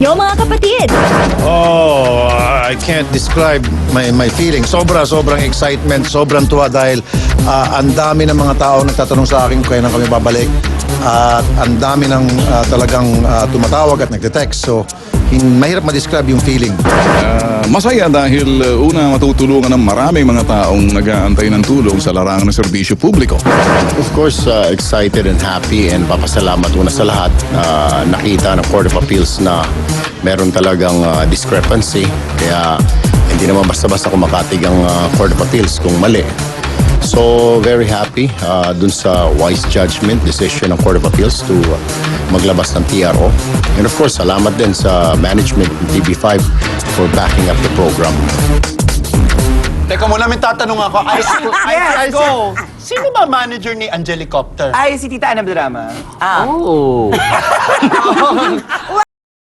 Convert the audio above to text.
Yo mga kapatid! Oh, I can't describe my feeling. Sobrang excitement, sobrang tuwa dahil ang dami ng mga tao nagtatanong sa akin kung kailan kami babalik. At ang dami ng talagang tumatawag at nagte-text. So, mahirap ma-describe yung feeling. Masaya dahil una matutulungan ng maraming mga taong nag-aantay ng tulong sa larangan ng serbisyo publiko. Of course, excited and happy and papasalamat una sa lahat. Nakita ng Court of Appeals na meron talagang discrepancy. Kaya hindi naman basta-basta kumakatig ang Court of Appeals kung mali. So, very happy dun sa wise judgment, decision ng Court of Appeals to maglabas ng TRO. And of course, salamat din sa management ng TV5 for backing up the program. Teka muna, may tatanong ako. Yes, go! Sino ba manager ni Angelicopter? Ay, si Tita Ana Drama. Oh.